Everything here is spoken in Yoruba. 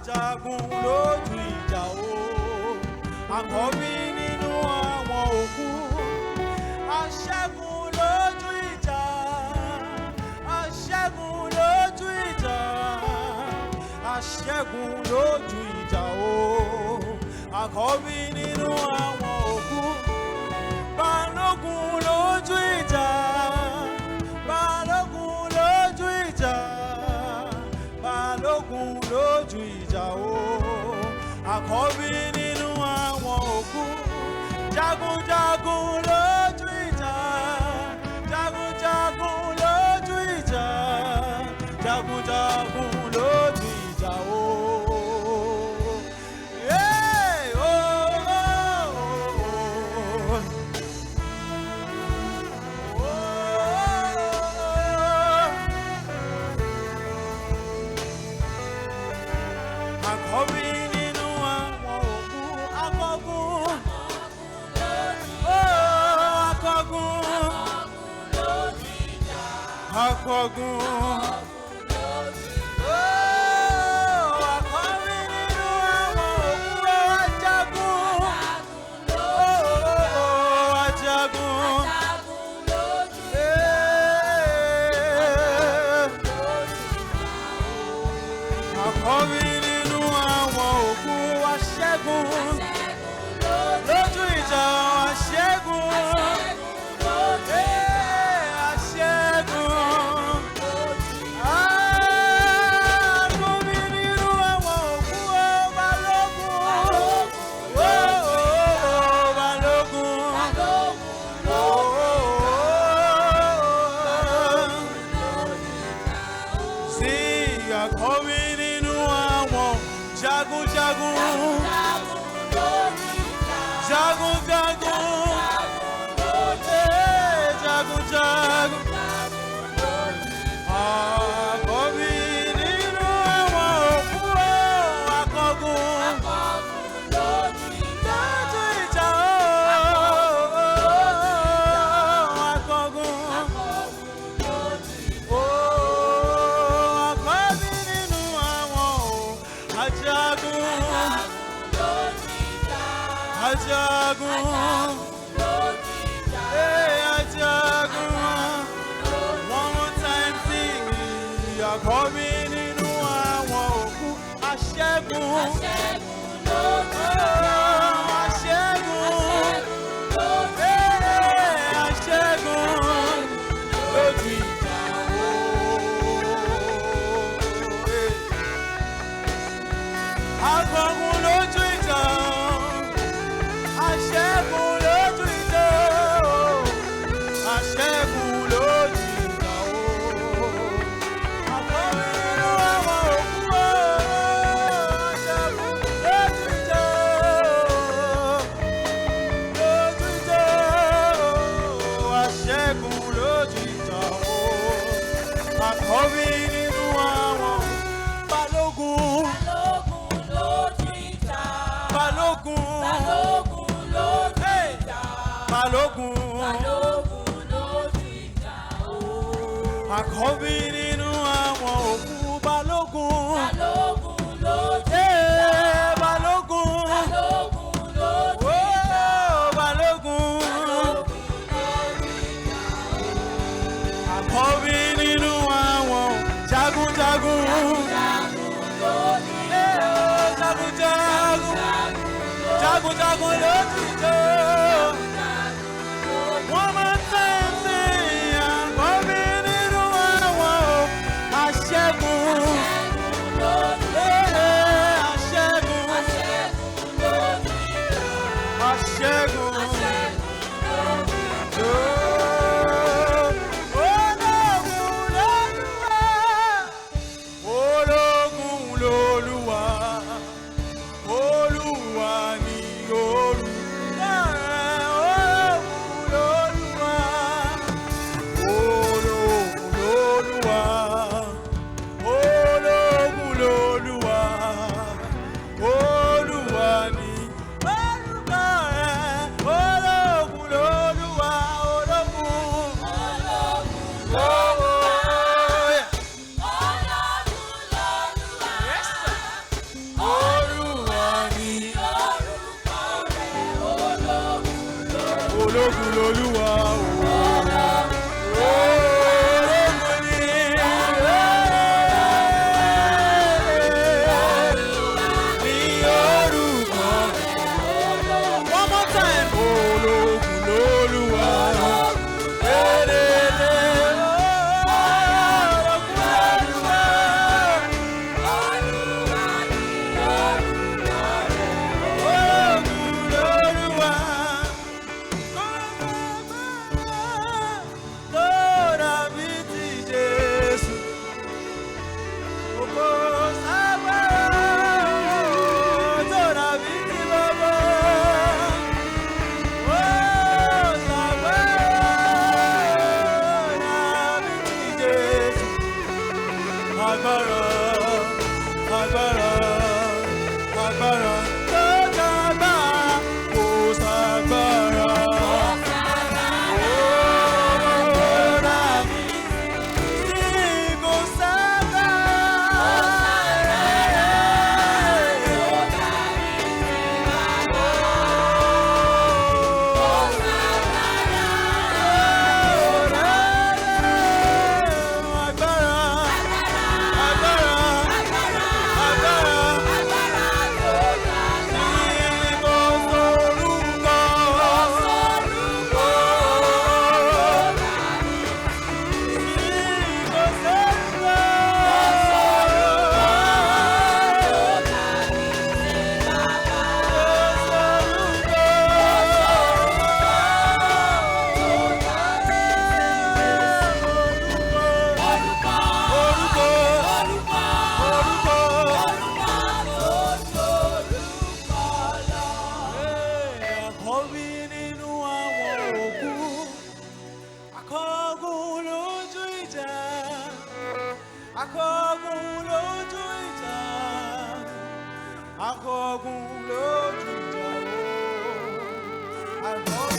jagun lójú ìjà o. Àkọ́bí nínú àwọn òkú. Aṣẹ́gun lójú ìjà. Aṣẹ́gun lójú ìjà. Aṣẹ́gun lójú ìjà o. Àkọ́bí nínú àwọn òkú. Balógun lójú ìjà. Balógun lójú ìjà. Balógun lójú ìjà o. Àkọ́bí nínú àwọn òkú. Jagunjagun lójú ìjà. Jagunjagun lójú ìjà. Jagunjagun lójú ìjà o. Àkọ́bí nínú àwọn òkú. Akọ́gun. Akọ́gun. Akọ́gun. Àkọ́bí nínú àwọn òkú. Ajagun. Ajagun. Àkọ́bí nínú àwọn òkú. Aṣẹ́gun lójú ìjà. Aṣẹ́gun. Aṣẹ́gun. Àkọ́bí nínú àwọn òkú. Balógun. Balógun. Sí, àkọ́bí nínú àwọn jagunjagun. Jagunjagun. Jagunjagun. Àkọ́bí nínú àwọn òkú. Akọ́gun. Lójú ìjà o. Akọ́gun. Àkọ́bí nínú àwọn ajagun. Ajagun. Ajagun. One more time sing. Àkọ́bí nínú àwọn òkú. Aṣẹ́gun. Aṣẹ́gun. Aṣẹ́gun lójú ìjà o. Akọ́gun lójú ìjà. Aṣẹ́gun lójú ìjà o. Aṣẹ́gun lójú ìjà o. Àkọ́bí nínú àwọn òkú o. Aṣẹ́gun lójú ìjà o. Lójú ìjà o. Aṣẹ́gun lójú ìjà o. Àkọ́bí nínú àwọn balógun. Balógun. Balógun. Àkọ́bí nínú àwọn òkú. Balógun. Balógun. Balógun. Àkọ́bí nínú àwọn jagunjagun. Jagunjagun. Jagunjagun lójú ìjà. One more time sing. Àkọ́bí nínú àwọn aṣẹ́gun. Aṣẹ́gun. Aṣẹ́gun. Ológun lolúwa. Olúwa ni orúkọ rẹ̀. Ológun lolúwa. Ológun lolúwa. ológun lolúwa akọgun lójú ìjà o.